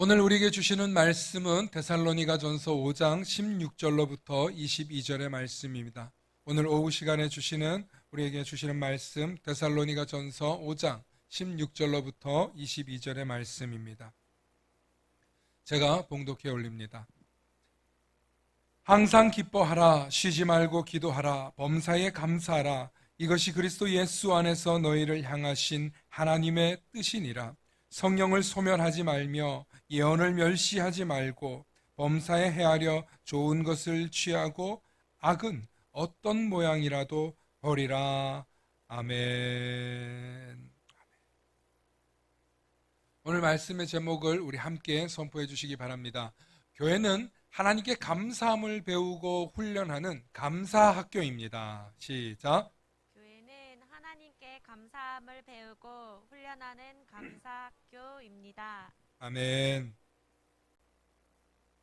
오늘 우리에게 주시는 말씀은 데살로니가전서 5장 16절로부터 22절의 말씀입니다. 오늘 오후 시간에 우리에게 주시는 말씀 데살로니가전서 5장 16절로부터 22절의 말씀입니다. 제가 봉독해 올립니다. 항상 기뻐하라, 쉬지 말고 기도하라, 범사에 감사하라. 이것이 그리스도 예수 안에서 너희를 향하신 하나님의 뜻이니라. 성령을 소멸하지 말며 예언을 멸시하지 말고 범사에 헤아려 좋은 것을 취하고 악은 어떤 모양이라도 버리라. 아멘. 오늘 말씀의 제목을 우리 함께 선포해 주시기 바랍니다. 교회는 하나님께 감사함을 배우고 훈련하는 감사학교입니다. 시작. 교회는 하나님께 감사함을 배우고 훈련하는 감사학교입니다. 아멘.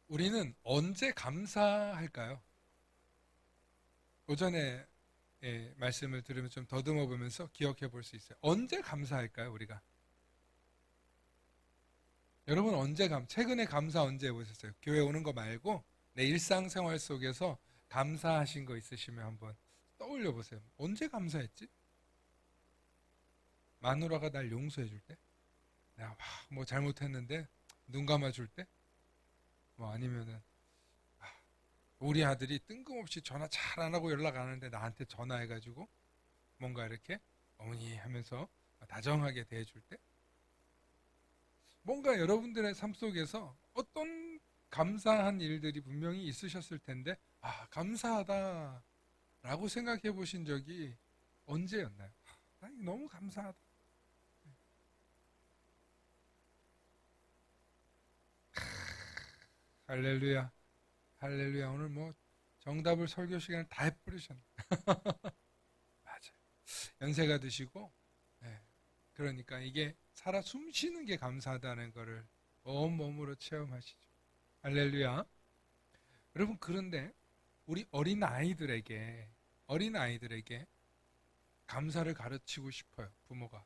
우리는 언제 감사할까요? 오전에 말씀을 들으면 좀 더듬어 보면서 기억해 볼 수 있어요. 언제 감사할까요, 우리가? 여러분 최근에 감사 언제 해보셨어요? 교회 오는 거 말고 내 일상생활 속에서 감사하신 거 있으시면 한번 떠올려 보세요. 언제 감사했지? 마누라가 날 용서해 줄 때? 내가 뭐 잘못했는데 눈 감아 줄 때? 뭐 아니면은 우리 아들이 뜬금없이 전화 잘 안 하고 연락 안 하는데 나한테 전화해가지고 뭔가 이렇게 어머니 하면서 다정하게 대해줄 때? 뭔가 여러분들의 삶 속에서 어떤 감사한 일들이 분명히 있으셨을 텐데 감사하다 라고 생각해 보신 적이 언제였나요? 너무 감사하다. 할렐루야, 할렐루야. 오늘 뭐 정답을 설교 시간에 다 해버리셨네. 맞아요. 연세가 드시고, 그러니까 이게 살아 숨쉬는 게 감사하다는 거를 온몸으로 체험하시죠. 할렐루야. 여러분, 그런데 우리 어린아이들에게 감사를 가르치고 싶어요, 부모가.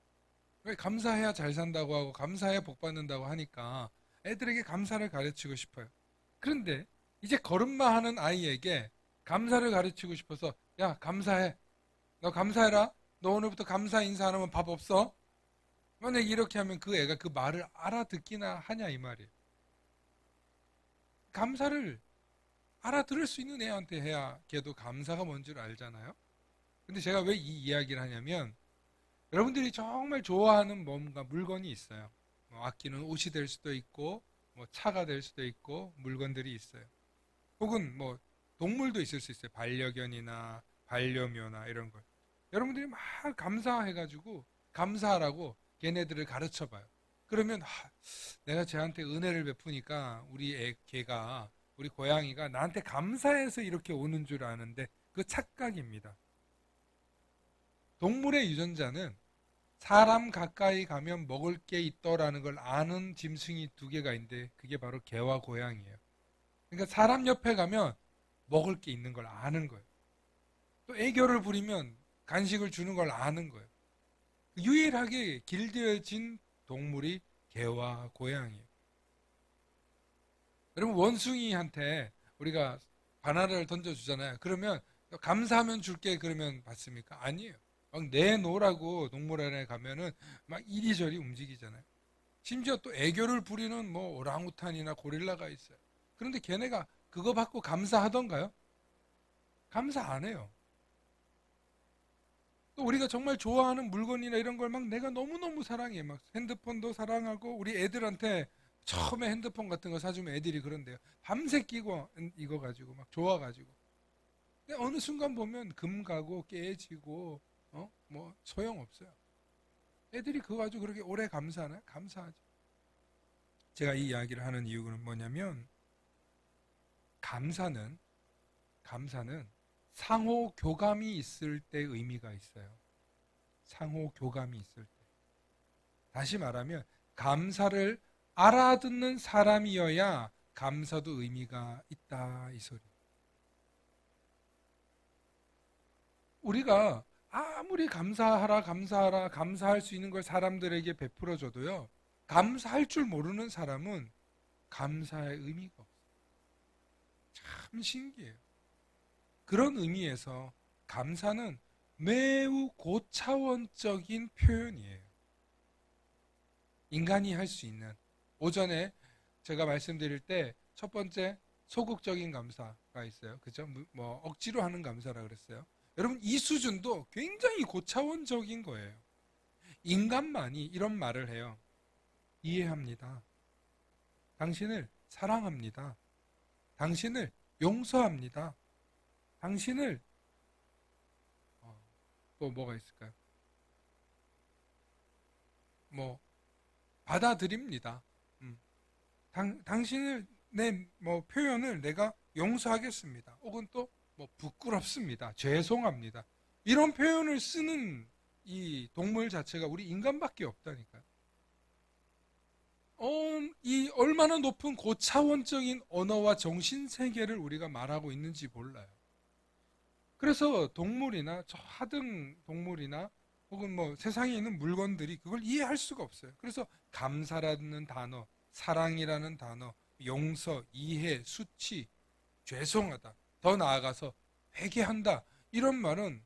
왜? 감사해야 잘 산다고 하고 감사해야 복 받는다고 하니까 애들에게 감사를 가르치고 싶어요. 그런데 이제 걸음마 하는 아이에게 감사를 가르치고 싶어서, 야, 감사해. 너 감사해라. 너 오늘부터 감사 인사 안 하면 밥 없어. 만약에 이렇게 하면 그 애가 그 말을 알아듣기나 하냐 이 말이에요. 감사를 알아들을 수 있는 애한테 해야 걔도 감사가 뭔 줄 알잖아요. 근데 제가 왜 이 이야기를 하냐면, 여러분들이 정말 좋아하는 뭔가 물건이 있어요. 뭐 아끼는 옷이 될 수도 있고, 뭐 차가 될 수도 있고, 물건들이 있어요. 혹은 뭐 동물도 있을 수 있어요. 반려견이나 반려묘나 이런 걸. 여러분들이 막 감사해가지고 감사하라고 걔네들을 가르쳐 봐요. 그러면 내가 쟤한테 은혜를 베푸니까 걔가 우리 고양이가 나한테 감사해서 이렇게 오는 줄 아는데 그 착각입니다. 동물의 유전자는 사람 가까이 가면 먹을 게 있더라는 걸 아는 짐승이 두 개가 있는데 그게 바로 개와 고양이에요. 그러니까 사람 옆에 가면 먹을 게 있는 걸 아는 거예요. 또 애교를 부리면 간식을 주는 걸 아는 거예요. 유일하게 길들여진 동물이 개와 고양이에요. 여러분, 원숭이한테 우리가 바나나를 던져주잖아요. 그러면 감사하면 줄게 그러면 받습니까? 아니에요. 막 내놓으라고 동물원에 가면은 막 이리저리 움직이잖아요. 심지어 또 애교를 부리는 뭐 오랑우탄이나 고릴라가 있어요. 그런데 걔네가 그거 받고 감사하던가요? 감사 안 해요. 또 우리가 정말 좋아하는 물건이나 이런 걸 막 내가 너무너무 사랑해. 막 핸드폰도 사랑하고 우리 애들한테 처음에 핸드폰 같은 거 사주면 애들이 그런데요. 밤새 끼고 이거 가지고 막 좋아가지고. 근데 어느 순간 보면 금 가고 깨지고 뭐 소용없어요. 애들이 그거 가지고 그렇게 오래 감사하나요? 감사하죠. 제가 이 이야기를 하는 이유는 뭐냐면 감사는 상호 교감이 있을 때 의미가 있어요. 상호 교감이 있을 때. 다시 말하면 감사를 알아듣는 사람이어야 감사도 의미가 있다 이 소리. 우리가 아무리 감사하라 감사할 수 있는 걸 사람들에게 베풀어 줘도요. 감사할 줄 모르는 사람은 감사의 의미가 없어요. 참 신기해요. 그런 의미에서 감사는 매우 고차원적인 표현이에요. 인간이 할 수 있는. 오전에 제가 말씀드릴 때 첫 번째 소극적인 감사가 있어요. 그죠? 뭐 억지로 하는 감사라 그랬어요. 여러분 이 수준도 굉장히 고차원적인 거예요. 인간만이 이런 말을 해요. 이해합니다. 당신을 사랑합니다. 당신을 용서합니다. 당신을 또 뭐가 있을까요? 뭐 받아들입니다. 당신을 내 뭐 표현을 내가 용서하겠습니다. 혹은 또 뭐 부끄럽습니다. 죄송합니다. 이런 표현을 쓰는 이 동물 자체가 우리 인간밖에 없다니까요. 이 얼마나 높은 고차원적인 언어와 정신 세계를 우리가 말하고 있는지 몰라요. 그래서 동물이나 저 하등 동물이나 혹은 뭐 세상에 있는 물건들이 그걸 이해할 수가 없어요. 그래서 감사라는 단어, 사랑이라는 단어, 용서, 이해, 수치, 죄송하다, 더 나아가서 회개한다, 이런 말은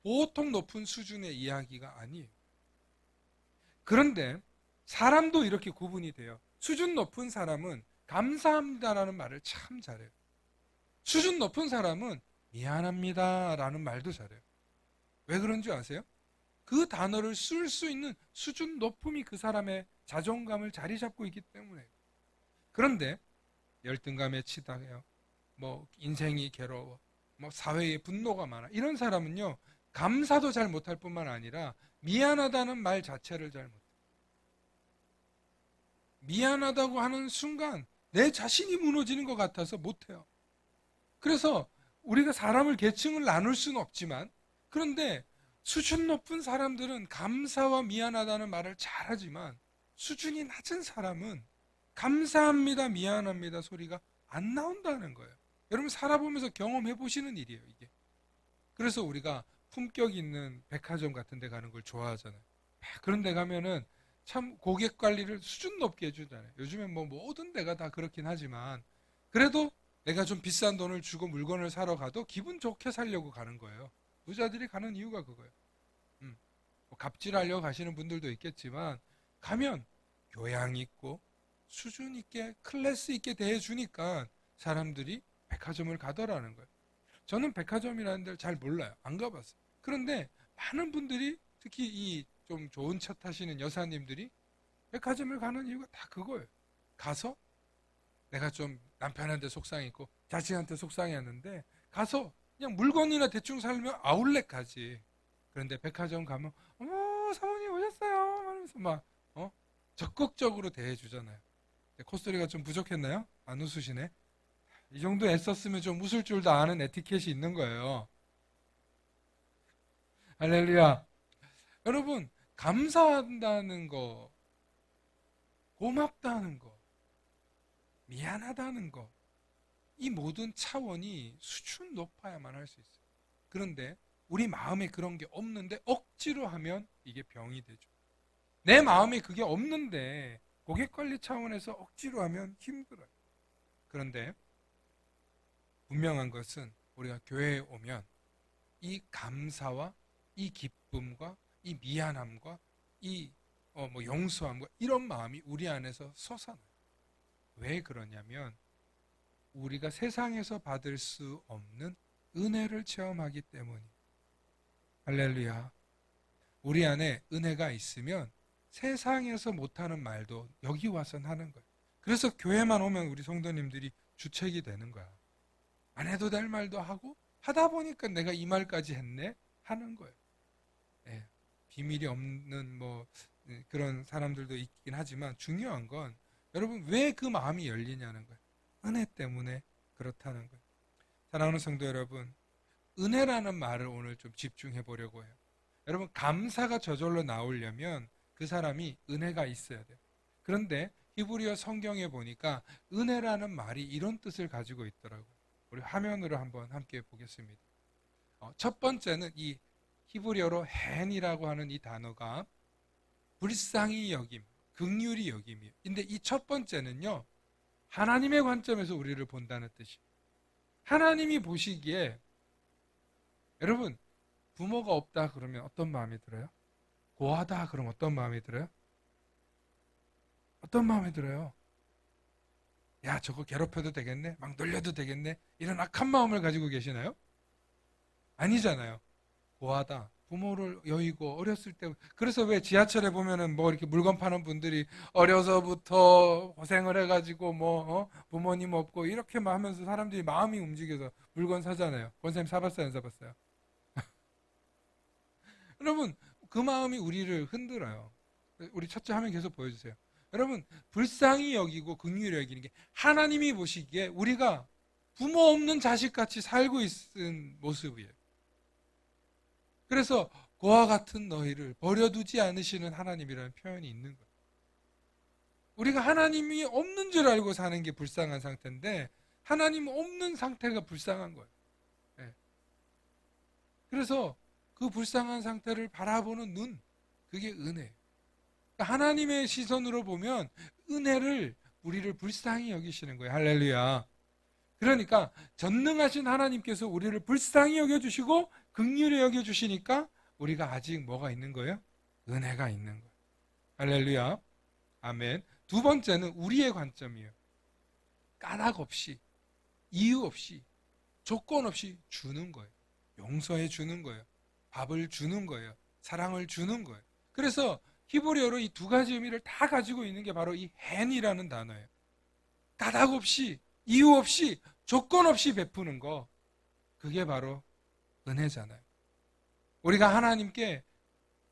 보통 높은 수준의 이야기가 아니에요. 그런데 사람도 이렇게 구분이 돼요. 수준 높은 사람은 감사합니다라는 말을 참 잘해요. 수준 높은 사람은 미안합니다라는 말도 잘해요. 왜 그런 줄 아세요? 그 단어를 쓸 수 있는 수준 높음이 그 사람의 자존감을 자리 잡고 있기 때문에. 그런데 열등감에 치닫아요. 뭐 인생이 괴로워. 뭐 사회에 분노가 많아. 이런 사람은요. 감사도 잘 못할 뿐만 아니라 미안하다는 말 자체를 잘 못해요. 미안하다고 하는 순간 내 자신이 무너지는 것 같아서 못해요. 그래서 우리가 사람을 계층을 나눌 수는 없지만, 그런데 수준 높은 사람들은 감사와 미안하다는 말을 잘하지만 수준이 낮은 사람은 감사합니다, 미안합니다 소리가 안 나온다는 거예요. 여러분 살아보면서 경험해 보시는 일이에요, 이게. 그래서 우리가 품격 있는 백화점 같은 데 가는 걸 좋아하잖아요. 그런 데 가면은 참 고객 관리를 수준 높게 해주잖아요. 요즘엔 뭐 모든 데가 다 그렇긴 하지만, 그래도 내가 좀 비싼 돈을 주고 물건을 사러 가도 기분 좋게 사려고 가는 거예요. 부자들이 가는 이유가 그거예요. 뭐 갑질하려고 가시는 분들도 있겠지만, 가면 교양 있고 수준 있게 클래스 있게 대해주니까 사람들이 백화점을 가더라는 거예요. 저는 백화점이라는 데를 잘 몰라요. 안 가봤어요. 그런데 많은 분들이, 특히 이 좀 좋은 차 타시는 여사님들이 백화점을 가는 이유가 다 그거예요. 가서 내가 좀 남편한테 속상했고 자식한테 속상했는데 가서 그냥 물건이나 대충 살면 아울렛 가지. 그런데 백화점 가면 어머 사모님 오셨어요 하면서 막 적극적으로 대해주잖아요. 콧소리가 좀 부족했나요? 안 웃으시네. 이 정도 애썼으면 좀 웃을 줄도 아는 에티켓이 있는 거예요. 할렐루야. 여러분 감사한다는 거, 고맙다는 거, 미안하다는 거, 이 모든 차원이 수준 높아야만 할 수 있어요. 그런데 우리 마음에 그런 게 없는데 억지로 하면 이게 병이 되죠. 내 마음에 그게 없는데 고객관리 차원에서 억지로 하면 힘들어요. 그런데 분명한 것은 우리가 교회에 오면 이 감사와 이 기쁨과 이 미안함과 이 뭐 용서함과 이런 마음이 우리 안에서 솟아나요. 왜 그러냐면 우리가 세상에서 받을 수 없는 은혜를 체험하기 때문이에요. 할렐루야. 우리 안에 은혜가 있으면 세상에서 못하는 말도 여기 와서는 하는 거예요. 그래서 교회만 오면 우리 성도님들이 주책이 되는 거야. 안 해도 될 말도 하고 하다 보니까 내가 이 말까지 했네 하는 거예요. 예, 비밀이 없는 뭐 그런 사람들도 있긴 하지만 중요한 건 여러분 왜 그 마음이 열리냐는 거예요. 은혜 때문에 그렇다는 거예요. 사랑하는 성도 여러분, 은혜라는 말을 오늘 좀 집중해 보려고 해요. 여러분 감사가 저절로 나오려면 그 사람이 은혜가 있어야 돼요. 그런데 히브리어 성경에 보니까 은혜라는 말이 이런 뜻을 가지고 있더라고요. 우리 화면으로 한번 함께 보겠습니다. 첫 번째는 이 히브리어로 헨이라고 하는 이 단어가 불쌍히 여김, 긍휼히 여김이에요. 근데 이 첫 번째는요, 하나님의 관점에서 우리를 본다는 뜻이. 하나님이 보시기에 여러분 부모가 없다 그러면 어떤 마음이 들어요? 고하다 그러면 어떤 마음이 들어요? 어떤 마음이 들어요? 야, 저거 괴롭혀도 되겠네? 막 놀려도 되겠네? 이런 악한 마음을 가지고 계시나요? 아니잖아요. 고하다. 부모를 여의고 어렸을 때 그래서 왜 지하철에 보면은 뭐 이렇게 물건 파는 분들이 어려서부터 고생을 해가지고 부모님 없고 이렇게만 하면서 사람들이 마음이 움직여서 물건 사잖아요. 권사님 사봤어요, 안 사봤어요? 여러분 그 마음이 우리를 흔들어요. 우리 첫째 화면 계속 보여주세요. 여러분 불쌍히 여기고 긍휼히 여기는 게 하나님이 보시기에 우리가 부모 없는 자식같이 살고 있는 모습이에요. 그래서 고와 같은 너희를 버려두지 않으시는 하나님이라는 표현이 있는 거예요. 우리가 하나님이 없는 줄 알고 사는 게 불쌍한 상태인데 하나님 없는 상태가 불쌍한 거예요. 네. 그래서 그 불쌍한 상태를 바라보는 눈, 그게 은혜예요. 그러니까 하나님의 시선으로 보면 은혜를 우리를 불쌍히 여기시는 거예요. 할렐루야. 그러니까 전능하신 하나님께서 우리를 불쌍히 여겨주시고 긍휼히 여겨주시니까 우리가 아직 뭐가 있는 거예요? 은혜가 있는 거예요. 할렐루야. 아멘. 두 번째는 우리의 관점이에요. 까닭 없이, 이유 없이, 조건 없이 주는 거예요. 용서해 주는 거예요. 밥을 주는 거예요. 사랑을 주는 거예요. 그래서 히브리어로 이 두 가지 의미를 다 가지고 있는 게 바로 이 헨이라는 단어예요. 까닭 없이, 이유 없이, 조건 없이 베푸는 거, 그게 바로 은혜잖아요. 우리가 하나님께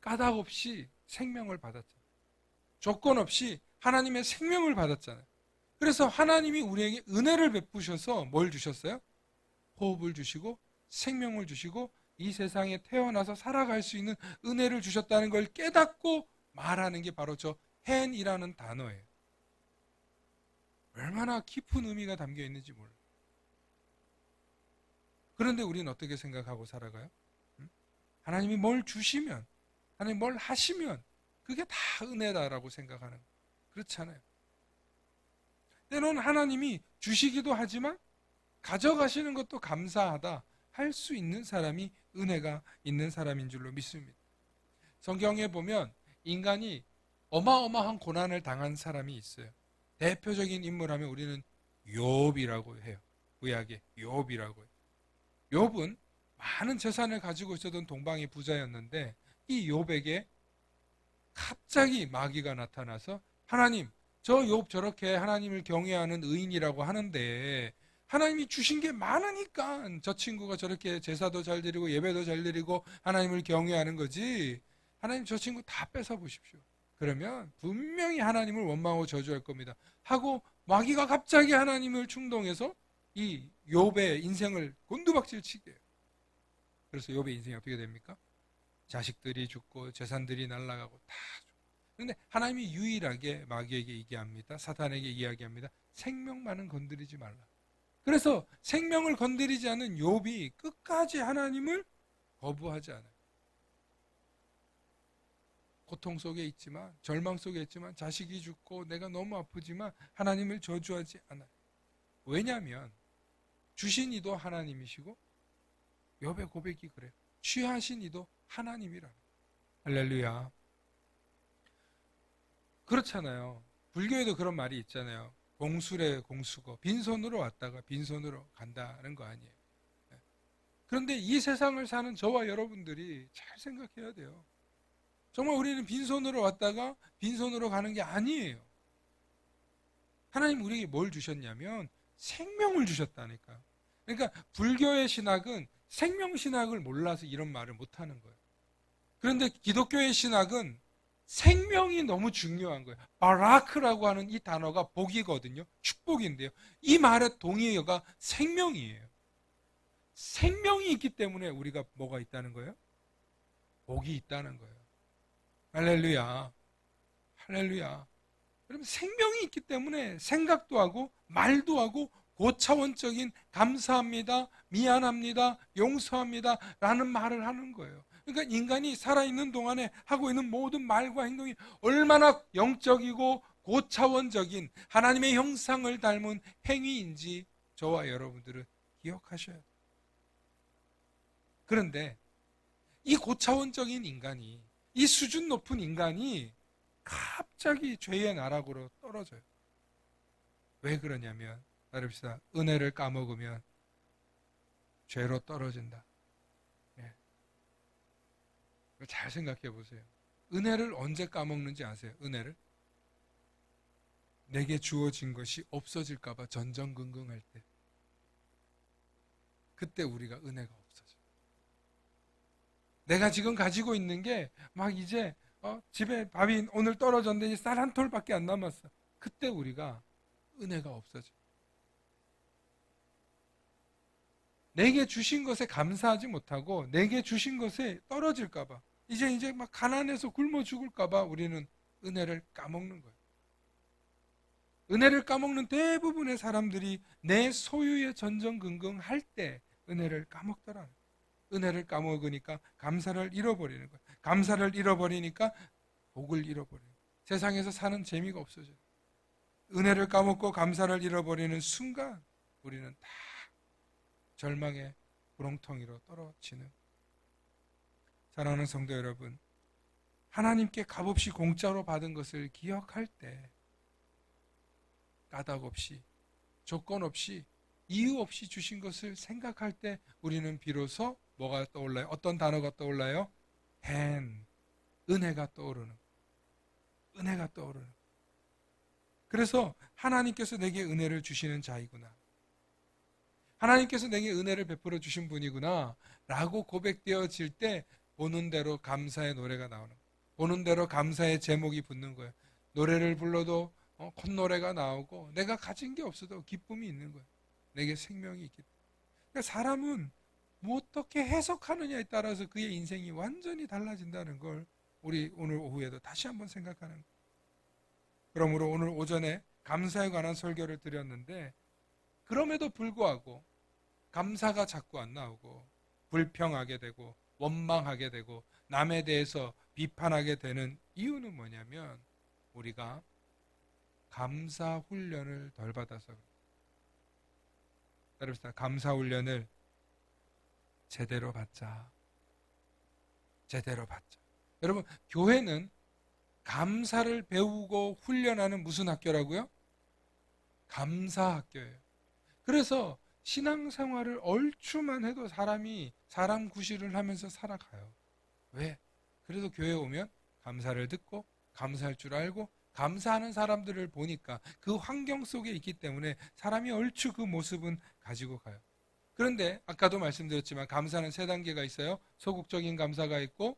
까닭 없이 생명을 받았잖아요. 조건 없이 하나님의 생명을 받았잖아요. 그래서 하나님이 우리에게 은혜를 베푸셔서 뭘 주셨어요? 호흡을 주시고 생명을 주시고 이 세상에 태어나서 살아갈 수 있는 은혜를 주셨다는 걸 깨닫고 말하는 게 바로 저 헨이라는 단어예요. 얼마나 깊은 의미가 담겨 있는지 몰라요. 그런데 우리는 어떻게 생각하고 살아가요? 하나님이 뭘 주시면, 하나님이 뭘 하시면 그게 다 은혜다라고 생각하는 거예요. 그렇잖아요. 때로는 하나님이 주시기도 하지만 가져가시는 것도 감사하다 할 수 있는 사람이 은혜가 있는 사람인 줄로 믿습니다. 성경에 보면 인간이 어마어마한 고난을 당한 사람이 있어요. 대표적인 인물하면 우리는 욥이라고 해요. 구약의 욥이라고 해요. 욥은 많은 재산을 가지고 있었던 동방의 부자였는데 이 욥에게 갑자기 마귀가 나타나서 하나님, 저 욥 저렇게 하나님을 경외하는 의인이라고 하는데 하나님이 주신 게 많으니까 저 친구가 저렇게 제사도 잘 드리고 예배도 잘 드리고 하나님을 경외하는 거지. 하나님 저 친구 다 뺏어 보십시오. 그러면 분명히 하나님을 원망하고 저주할 겁니다. 하고 마귀가 갑자기 하나님을 충동해서 이 욥의 인생을 곤두박질 치게 해요. 그래서 욥의 인생이 어떻게 됩니까? 자식들이 죽고 재산들이 날아가고 다 죽고. 그런데 하나님이 유일하게 마귀에게 얘기합니다. 사탄에게 이야기합니다. 생명만은 건드리지 말라. 그래서 생명을 건드리지 않은 욥이 끝까지 하나님을 거부하지 않아요. 고통 속에 있지만, 절망 속에 있지만, 자식이 죽고 내가 너무 아프지만 하나님을 저주하지 않아요. 왜냐하면 주신 이도 하나님이시고 욥의 고백이 그래요. 취하신 이도 하나님이라는 거예요. 할렐루야. 그렇잖아요. 불교에도 그런 말이 있잖아요. 공술의 공수고 빈손으로 왔다가 빈손으로 간다는 거 아니에요. 그런데 이 세상을 사는 저와 여러분들이 잘 생각해야 돼요. 정말 우리는 빈손으로 왔다가 빈손으로 가는 게 아니에요. 하나님 우리에게 뭘 주셨냐면 생명을 주셨다니까요. 그러니까 불교의 신학은 생명신학을 몰라서 이런 말을 못하는 거예요. 그런데 기독교의 신학은 생명이 너무 중요한 거예요. 바라크라고 하는 이 단어가 복이거든요. 축복인데요. 이 말의 동의어가 생명이에요. 생명이 있기 때문에 우리가 뭐가 있다는 거예요? 복이 있다는 거예요. 할렐루야. 할렐루야. 여러분 생명이 있기 때문에 생각도 하고 말도 하고 고차원적인 감사합니다, 미안합니다, 용서합니다 라는 말을 하는 거예요. 그러니까 인간이 살아있는 동안에 하고 있는 모든 말과 행동이 얼마나 영적이고 고차원적인 하나님의 형상을 닮은 행위인지 저와 여러분들은 기억하셔야 돼요. 그런데 이 고차원적인 인간이, 이 수준 높은 인간이 갑자기 죄의 나락으로 떨어져요. 왜 그러냐면, 따릅시다. 은혜를 까먹으면 죄로 떨어진다. 네. 잘 생각해 보세요. 은혜를 언제 까먹는지 아세요? 은혜를? 내게 주어진 것이 없어질까봐 전전긍긍할 때. 그때 우리가 은혜가 없어져요. 내가 지금 가지고 있는 게 막 이제 집에 밥이 오늘 떨어졌는데 쌀 한 톨밖에 안 남았어. 그때 우리가 은혜가 없어져요. 내게 주신 것에 감사하지 못하고 내게 주신 것에 떨어질까봐, 이제 막 가난해서 굶어 죽을까봐 우리는 은혜를 까먹는 거예요. 은혜를 까먹는 대부분의 사람들이 내 소유에 전전긍긍할 때 은혜를 까먹더라는 거예요. 은혜를 까먹으니까 감사를 잃어버리는 거예요. 감사를 잃어버리니까 복을 잃어버리는 거예요. 세상에서 사는 재미가 없어져요. 은혜를 까먹고 감사를 잃어버리는 순간 우리는 다 절망의 구렁텅이로 떨어지는. 사랑하는 성도 여러분, 하나님께 값없이 공짜로 받은 것을 기억할 때, 까닭 없이, 조건 없이, 이유 없이 주신 것을 생각할 때 우리는 비로소 뭐가 떠올라요? 어떤 단어가 떠올라요? 은혜가 떠오르는. 은혜가 떠오르는. 그래서 하나님께서 내게 은혜를 주시는 자이구나, 하나님께서 내게 은혜를 베풀어 주신 분이구나 라고 고백되어질 때 보는 대로 감사의 노래가 나오는 거예요. 보는 대로 감사의 제목이 붙는 거예요. 노래를 불러도 콧노래가 나오고, 내가 가진 게 없어도 기쁨이 있는 거예요. 내게 생명이 있기 때문에. 그러니까 사람은 뭐 어떻게 해석하느냐에 따라서 그의 인생이 완전히 달라진다는 걸 우리 오늘 오후에도 다시 한번 생각하는 거예요. 그러므로 오늘 오전에 감사에 관한 설교를 드렸는데, 그럼에도 불구하고 감사가 자꾸 안 나오고 불평하게 되고 원망하게 되고 남에 대해서 비판하게 되는 이유는 뭐냐면, 우리가 감사 훈련을 덜 받아서 그래요. 여러분, 감사 훈련을 제대로 받자. 제대로 받자. 여러분, 교회는 감사를 배우고 훈련하는 무슨 학교라고요? 감사 학교예요. 그래서 신앙생활을 얼추만 해도 사람이 사람 구실을 하면서 살아가요. 왜? 그래도 교회에 오면 감사를 듣고 감사할 줄 알고 감사하는 사람들을 보니까 그 환경 속에 있기 때문에 사람이 얼추 그 모습은 가지고 가요. 그런데 아까도 말씀드렸지만 감사는 세 단계가 있어요. 소극적인 감사가 있고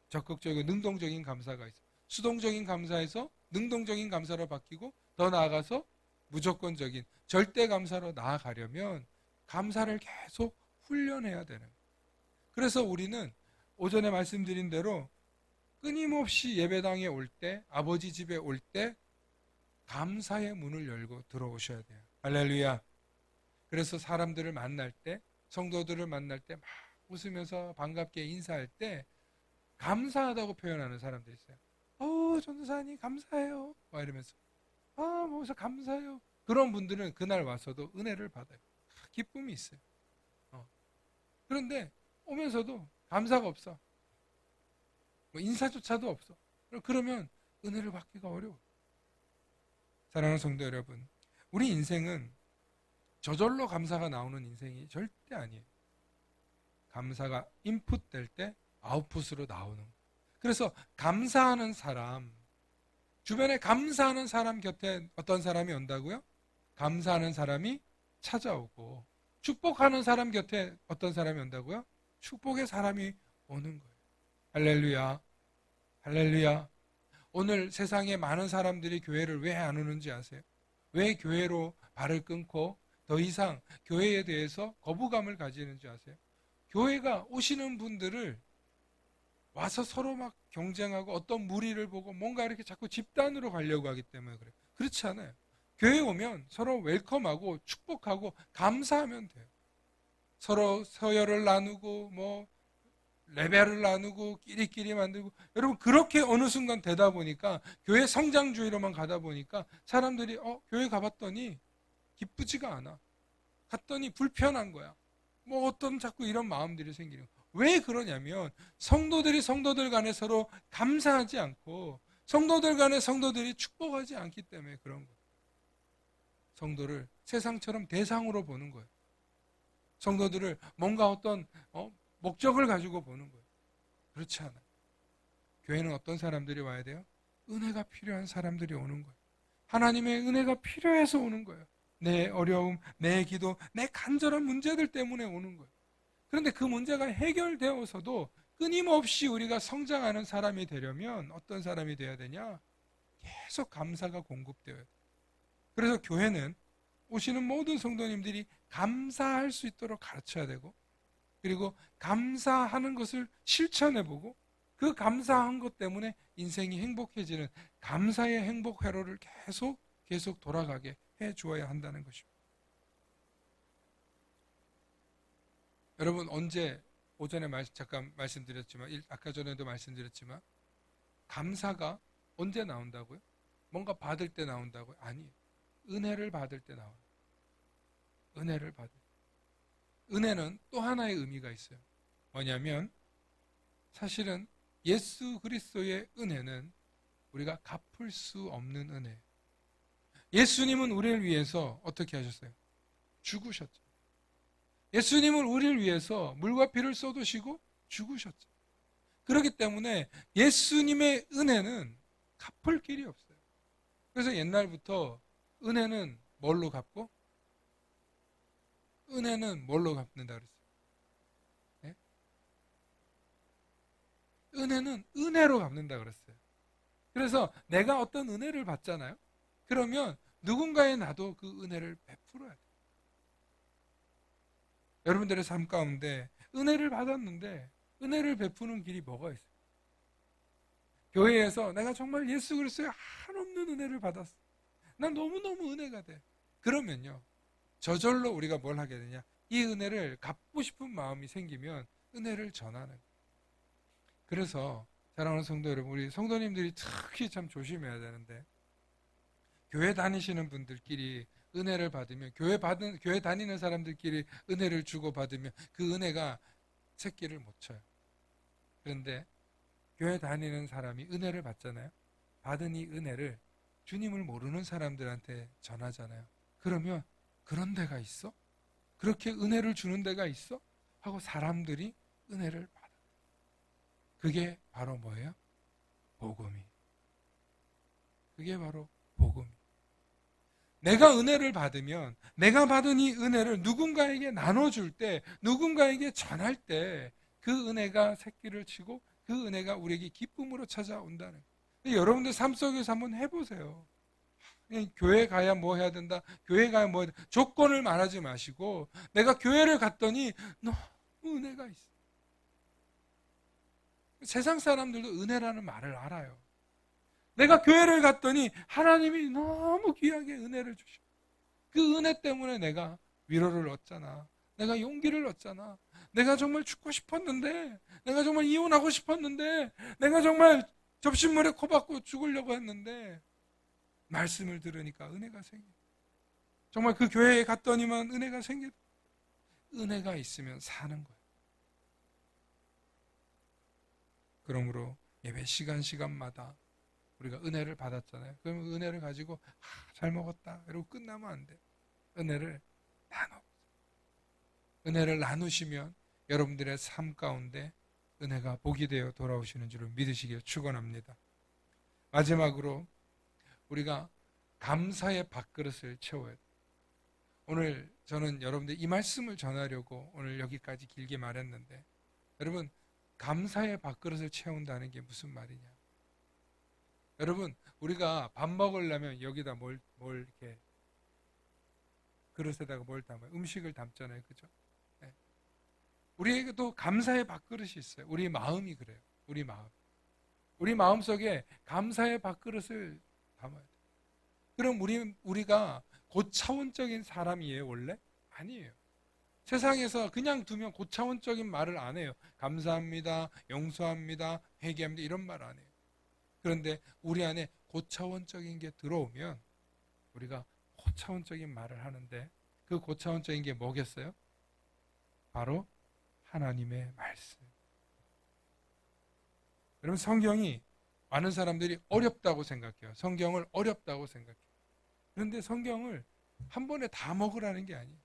적극적이고 능동적인 감사가 있어요. 수동적인 감사에서 능동적인 감사로 바뀌고 더 나아가서 무조건적인 절대 감사로 나아가려면 감사를 계속 훈련해야 되는 거예요. 그래서 우리는 오전에 말씀드린 대로 끊임없이 예배당에 올 때, 아버지 집에 올 때 감사의 문을 열고 들어오셔야 돼요. 할렐루야. 그래서 사람들을 만날 때, 성도들을 만날 때 막 웃으면서 반갑게 인사할 때 감사하다고 표현하는 사람들이 있어요. 전도사님 감사해요. 막 이러면서 뭐서 감사해요. 그런 분들은 그날 와서도 은혜를 받아요. 기쁨이 있어요. 그런데 오면서도 감사가 없어. 뭐 인사조차도 없어. 그러면 은혜를 받기가 어려워. 사랑하는 성도 여러분, 우리 인생은 저절로 감사가 나오는 인생이 절대 아니에요. 감사가 인풋될 때 아웃풋으로 나오는 거예요. 그래서 감사하는 사람, 주변에 감사하는 사람 곁에 어떤 사람이 온다고요? 감사하는 사람이 찾아오고, 축복하는 사람 곁에 어떤 사람이 온다고요? 축복의 사람이 오는 거예요. 할렐루야. 할렐루야. 오늘 세상에 많은 사람들이 교회를 왜 안 오는지 아세요? 왜 교회로 발을 끊고 더 이상 교회에 대해서 거부감을 가지는지 아세요? 교회가 오시는 분들을 와서 서로 막 경쟁하고 어떤 무리를 보고 뭔가 이렇게 자꾸 집단으로 가려고 하기 때문에 그래요. 그렇지 않아요. 교회에 오면 서로 웰컴하고 축복하고 감사하면 돼요. 서로 서열을 나누고 뭐 레벨을 나누고 끼리끼리 만들고, 여러분 그렇게 어느 순간 되다 보니까 교회 성장주의로만 가다 보니까 사람들이 교회 가봤더니 기쁘지가 않아. 갔더니 불편한 거야. 뭐 어떤 자꾸 이런 마음들이 생기는 거야. 왜 그러냐면 성도들이 성도들 간에 서로 감사하지 않고 성도들 간에 성도들이 축복하지 않기 때문에 그런 거예요. 성도를 세상처럼 대상으로 보는 거예요. 성도들을 뭔가 어떤 목적을 가지고 보는 거예요. 그렇지 않아요. 교회는 어떤 사람들이 와야 돼요? 은혜가 필요한 사람들이 오는 거예요. 하나님의 은혜가 필요해서 오는 거예요. 내 어려움, 내 기도, 내 간절한 문제들 때문에 오는 거예요. 그런데 그 문제가 해결되어서도 끊임없이 우리가 성장하는 사람이 되려면 어떤 사람이 되어야 되냐? 계속 감사가 공급되어야 돼요. 그래서 교회는 오시는 모든 성도님들이 감사할 수 있도록 가르쳐야 되고, 그리고 감사하는 것을 실천해보고, 그 감사한 것 때문에 인생이 행복해지는 감사의 행복 회로를 계속 돌아가게 해 주어야 한다는 것입니다. 여러분 언제, 오전에 잠깐 말씀드렸지만, 아까 전에도 말씀드렸지만, 감사가 언제 나온다고요? 뭔가 받을 때 나온다고요? 아니에요. 은혜를 받을 때 나와요. 은혜를 받을 때. 은혜는 또 하나의 의미가 있어요. 뭐냐면 사실은 예수 그리스도의 은혜는 우리가 갚을 수 없는 은혜예요. 예수님은 우리를 위해서 어떻게 하셨어요? 죽으셨죠. 예수님은 우리를 위해서 물과 피를 쏟으시고 죽으셨죠. 그렇기 때문에 예수님의 은혜는 갚을 길이 없어요. 그래서 옛날부터 은혜는 뭘로 갚고? 은혜는 뭘로 갚는다 그랬어요? 네? 은혜는 은혜로 갚는다 그랬어요. 그래서 내가 어떤 은혜를 받잖아요. 그러면 누군가에 나도 그 은혜를 베풀어야 돼요. 여러분들의 삶 가운데 은혜를 받았는데 은혜를 베푸는 길이 뭐가 있어요? 교회에서 내가 정말 예수 그리스도의 한없는 은혜를 받았어. 난 너무너무 은혜가 돼. 그러면요, 저절로 우리가 뭘 하게 되냐? 이 은혜를 갚고 싶은 마음이 생기면 은혜를 전하는 거예요. 그래서 사랑하는 성도 여러분, 우리 성도님들이 특히 참 조심해야 되는데, 교회 다니시는 분들끼리 은혜를 받으면, 교회 다니는 사람들끼리 은혜를 주고 받으면 그 은혜가 새끼를 못 쳐요. 그런데 교회 다니는 사람이 은혜를 받잖아요. 받은 이 은혜를 주님을 모르는 사람들한테 전하잖아요. 그러면 그런 데가 있어? 그렇게 은혜를 주는 데가 있어? 하고 사람들이 은혜를 받아요. 그게 바로 뭐예요? 복음이. 그게 바로 복음이. 내가 은혜를 받으면 내가 받은 이 은혜를 누군가에게 나눠줄 때, 누군가에게 전할 때 그 은혜가 새끼를 치고 그 은혜가 우리에게 기쁨으로 찾아온다는 거예요. 여러분들 삶 속에서 한번 해보세요. 교회 가야 뭐 해야 된다, 교회 가야 뭐 해야 된다, 조건을 말하지 마시고 내가 교회를 갔더니 너무 은혜가 있어. 세상 사람들도 은혜라는 말을 알아요. 내가 교회를 갔더니 하나님이 너무 귀하게 은혜를 주셔. 그 은혜 때문에 내가 위로를 얻잖아. 내가 용기를 얻잖아. 내가 정말 죽고 싶었는데, 내가 정말 이혼하고 싶었는데, 내가 정말 접신물에 코 박고 죽으려고 했는데 말씀을 들으니까 은혜가 생겨. 정말 그 교회에 갔더니만 은혜가 생겨. 은혜가 있으면 사는 거예요. 그러므로 예배 시간마다 우리가 은혜를 받았잖아요. 그러면 은혜를 가지고 잘 먹었다 이러고 끝나면 안 돼요. 은혜를 나눠. 은혜를 나누시면 여러분들의 삶 가운데 은혜가 복이 되어 돌아오시는 줄을 믿으시길 축원합니다. 마지막으로 우리가 감사의 밥그릇을 채워야 돼요. 오늘 저는 여러분들 이 말씀을 전하려고 오늘 여기까지 길게 말했는데, 여러분 감사의 밥그릇을 채운다는 게 무슨 말이냐? 여러분 우리가 밥 먹으려면 여기다 뭘 이렇게 그릇에다가 뭘 담아요? 음식을 담잖아요, 그죠? 네. 우리에게도 감사의 밥그릇이 있어요. 우리 마음이 그래요. 우리 마음 속에 감사의 밥그릇을 담아야 돼요. 그럼 우리가 고차원적인 사람이에요, 원래? 아니에요. 세상에서 그냥 두면 고차원적인 말을 안 해요. 감사합니다, 용서합니다, 회개합니다 이런 말 안 해요. 그런데 우리 안에 고차원적인 게 들어오면 우리가 고차원적인 말을 하는데 그 고차원적인 게 뭐겠어요? 바로 하나님의 말씀. 여러분 성경이 많은 사람들이 어렵다고 생각해요. 성경을 어렵다고 생각해요. 그런데 성경을 한 번에 다 먹으라는 게 아니에요.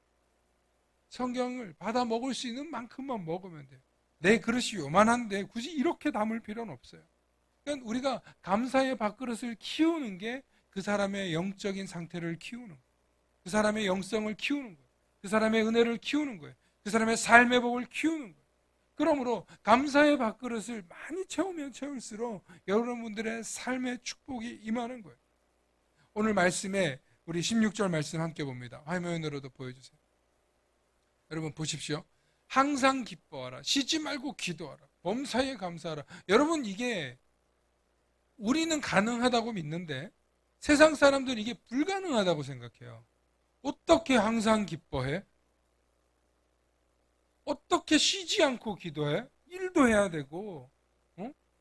성경을 받아 먹을 수 있는 만큼만 먹으면 돼요. 내 그릇이 요만한데 굳이 이렇게 담을 필요는 없어요. 그러니까 우리가 감사의 밥그릇을 키우는 게 그 사람의 영적인 상태를 키우는 거예요. 그 사람의 영성을 키우는 거예요. 그 사람의 은혜를 키우는 거예요. 그 사람의 삶의 복을 키우는 거예요. 그러므로 감사의 밥그릇을 많이 채우면 채울수록 여러분들의 삶의 축복이 임하는 거예요. 오늘 말씀에 우리 16절 말씀 함께 봅니다. 화면으로도 보여주세요. 여러분 보십시오. 항상 기뻐하라. 쉬지 말고 기도하라. 범사에 감사하라. 여러분 이게 우리는 가능하다고 믿는데 세상 사람들은 이게 불가능하다고 생각해요. 어떻게 항상 기뻐해? 어떻게 쉬지 않고 기도해? 일도 해야 되고,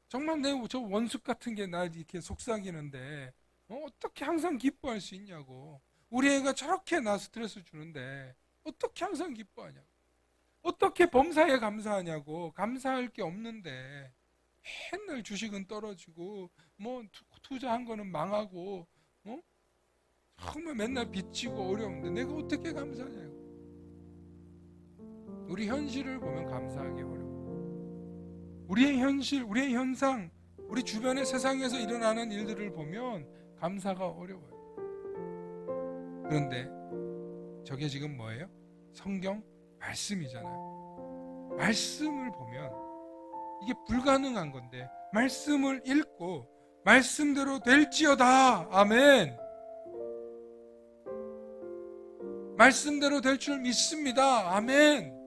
정말 내 저 원숙 같은 게 날 이렇게 속삭이는데, 어떻게 항상 기뻐할 수 있냐고. 우리 애가 저렇게 나 스트레스 주는데, 어떻게 항상 기뻐하냐고. 어떻게 범사에 감사하냐고. 감사할 게 없는데, 맨날 주식은 떨어지고, 뭐 투자한 거는 망하고, 정말 맨날 빚지고 어려운데 내가 어떻게 감사하냐고. 우리 현실을 보면 감사하기 어려워. 우리의 현실, 우리의 현상, 우리 주변의 세상에서 일어나는 일들을 보면 감사가 어려워요. 그런데 저게 지금 뭐예요? 성경 말씀이잖아요. 말씀을 보면 이게 불가능한 건데 말씀을 읽고 말씀대로 될지어다. 아멘. 말씀대로 될 줄 믿습니다. 아멘.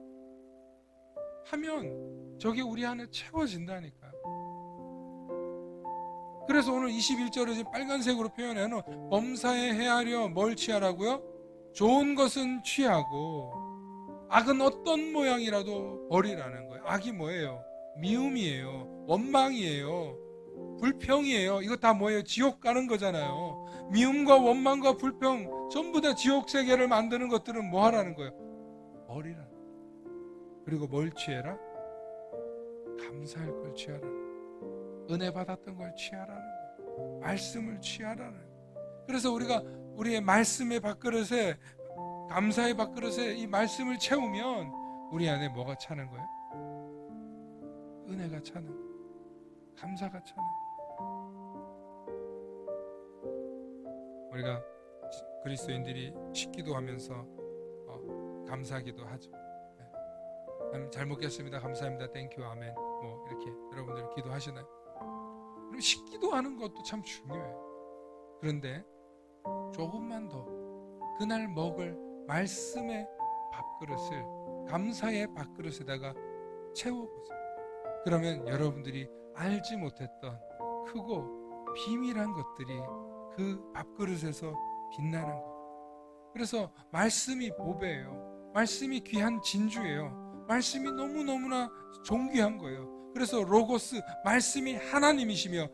하면 저게 우리 안에 채워진다니까요. 그래서 오늘 21절에 지금 빨간색으로 표현해놓은 범사에 헤아려 뭘 취하라고요? 좋은 것은 취하고 악은 어떤 모양이라도 버리라는 거예요. 악이 뭐예요? 미움이에요. 원망이에요. 불평이에요. 이거 다 뭐예요? 지옥 가는 거잖아요. 미움과 원망과 불평 전부 다 지옥 세계를 만드는 것들은 뭐 하라는 거예요? 버리라. 그리고 뭘 취해라? 감사할 걸 취하라. 은혜 받았던 걸 취하라는 거예요. 말씀을 취하라는 거예요. 그래서 우리가 우리의 말씀의 밥그릇에 감사의 밥그릇에 이 말씀을 채우면 우리 안에 뭐가 차는 거예요? 은혜가 차는 거예요. 감사가 차는 거예요. 우리가 그리스도인들이 식기도 하면서 감사기도 하죠. 잘 먹겠습니다. 감사합니다. 땡큐 아멘. 뭐 이렇게 여러분들 기도하시나요? 그럼 식기도 하는 것도 참 중요해요. 그런데 조금만 더 그날 먹을 말씀의 밥그릇을 감사의 밥그릇에다가 채워보세요. 그러면 여러분들이 알지 못했던 크고 비밀한 것들이 그 밥그릇에서 빛나는 거예요. 그래서 말씀이 보배예요. 말씀이 귀한 진주예요. 말씀이 너무너무나 존귀한 거예요. 그래서 로고스, 말씀이 하나님이시며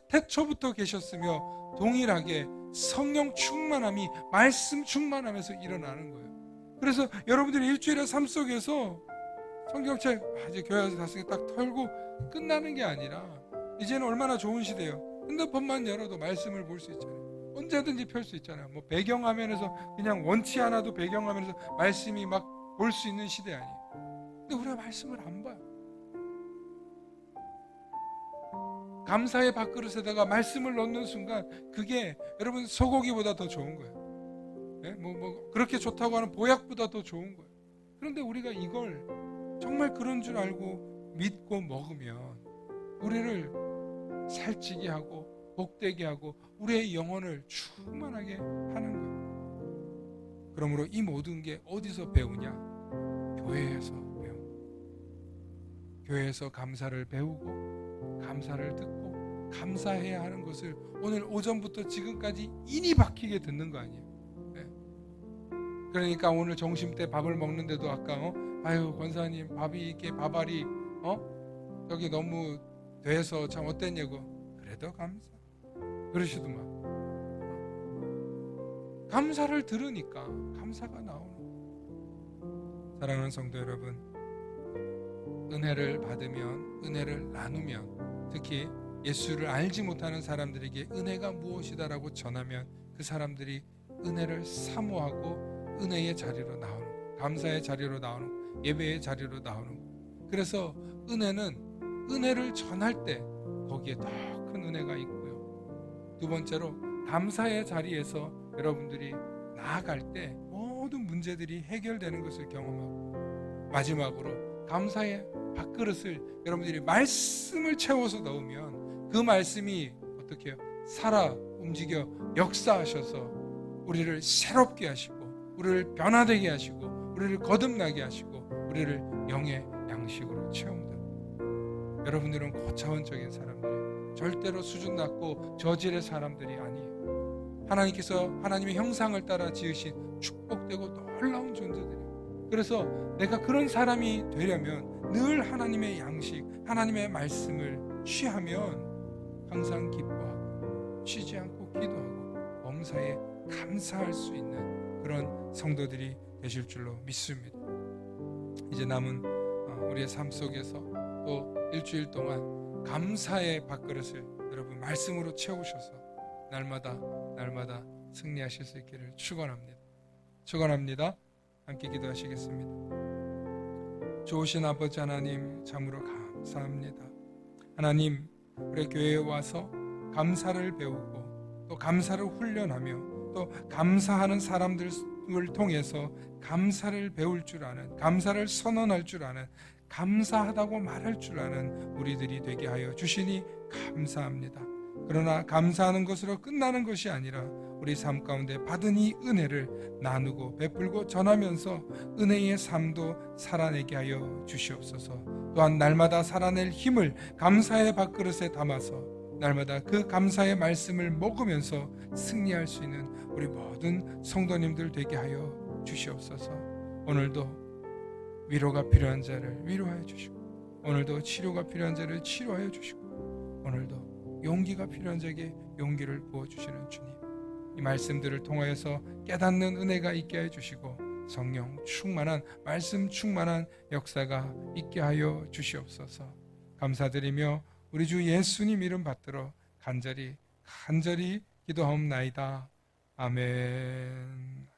태초부터 계셨으며 동일하게 성령 충만함이 말씀 충만함에서 일어나는 거예요. 그래서 여러분들이 일주일의 삶 속에서 성경책 이제 교회 와서 다섯 개 딱 털고 끝나는 게 아니라 이제는 얼마나 좋은 시대예요. 핸드폰만 열어도 말씀을 볼 수 있잖아요. 언제든지 펼 수 있잖아요. 뭐 배경화면에서 그냥 원치 않아도 배경화면에서 말씀이 막 볼 수 있는 시대 아니에요. 근데 우리가 말씀을 안 봐요. 감사의 밥그릇에다가 말씀을 넣는 순간 그게 여러분 소고기보다 더 좋은 거예요. 네? 뭐 그렇게 좋다고 하는 보약보다 더 좋은 거예요. 그런데 우리가 이걸 정말 그런 줄 알고 믿고 먹으면 우리를 살찌게 하고 복되게 하고 우리의 영혼을 충만하게 하는 거예요. 그러므로 이 모든 게 어디서 배우냐? 교회에서 배우고, 교회에서 감사를 배우고 감사를 듣고 감사해야 하는 것을 오늘 오전부터 지금까지 인이 박히게 듣는 거 아니에요. 네. 그러니까 오늘 점심 때 밥을 먹는데도 아까 아유 권사님 밥이 이게 밥알이 저기 너무 돼서 참 어땠냐고. 그래도 감사 그러시더만. 감사를 들으니까 감사가 나오는. 사랑하는 성도 여러분, 은혜를 받으면, 은혜를 나누면, 특히 예수를 알지 못하는 사람들에게 은혜가 무엇이다라고 전하면 그 사람들이 은혜를 사모하고 은혜의 자리로 나오는, 감사의 자리로 나오는, 예배의 자리로 나오는. 그래서 은혜는 은혜를 전할 때 거기에 더 큰 은혜가 있고요. 두 번째로 감사의 자리에서 여러분들이 나아갈 때 모든 문제들이 해결되는 것을 경험하고, 마지막으로 감사의 밥그릇을 여러분들이 말씀을 채워서 넣으면 그 말씀이 어떻게 해요? 살아 움직여 역사하셔서 우리를 새롭게 하시고, 우리를 변화되게 하시고, 우리를 거듭나게 하시고, 우리를 영의 양식으로 채웁니다. 여러분들은 고차원적인 사람들이에요. 절대로 수준 낮고 저질의 사람들이 아니에요. 하나님께서 하나님의 형상을 따라 지으신 축복되고 놀라운 존재들이에요. 그래서 내가 그런 사람이 되려면 늘 하나님의 양식, 하나님의 말씀을 취하면 항상 기뻐하고 쉬지 않고 기도하고 범사에 감사할 수 있는 그런 성도들이 되실 줄로 믿습니다. 이제 남은 우리의 삶 속에서 또 일주일 동안 감사의 밥그릇을 여러분 말씀으로 채우셔서 날마다 승리하실 수 있기를 축원합니다. 함께 기도하시겠습니다. 좋으신 아버지 하나님, 참으로 감사합니다. 하나님, 우리 교회에 와서 감사를 배우고 또 감사를 훈련하며 또 감사하는 사람들을 통해서 감사를 배울 줄 아는, 감사를 선언할 줄 아는, 감사하다고 말할 줄 아는 우리들이 되게 하여 주시니 감사합니다. 그러나 감사하는 것으로 끝나는 것이 아니라 우리 삶 가운데 받은 이 은혜를 나누고 베풀고 전하면서 은혜의 삶도 살아내게 하여 주시옵소서. 또한 날마다 살아낼 힘을 감사의 밥그릇에 담아서 날마다 그 감사의 말씀을 먹으면서 승리할 수 있는 우리 모든 성도님들 되게 하여 주시옵소서. 오늘도 위로가 필요한 자를 위로하여 주시고, 오늘도 치료가 필요한 자를 치료하여 주시고, 오늘도 용기가 필요한 자에게 용기를 부어주시는 주님, 이 말씀들을 통하여서 깨닫는 은혜가 있게 하여 주시고 성령 충만한, 말씀 충만한 역사가 있게 하여 주시옵소서. 감사드리며 우리 주 예수님 이름 받들어 간절히 기도하옵나이다. 아멘.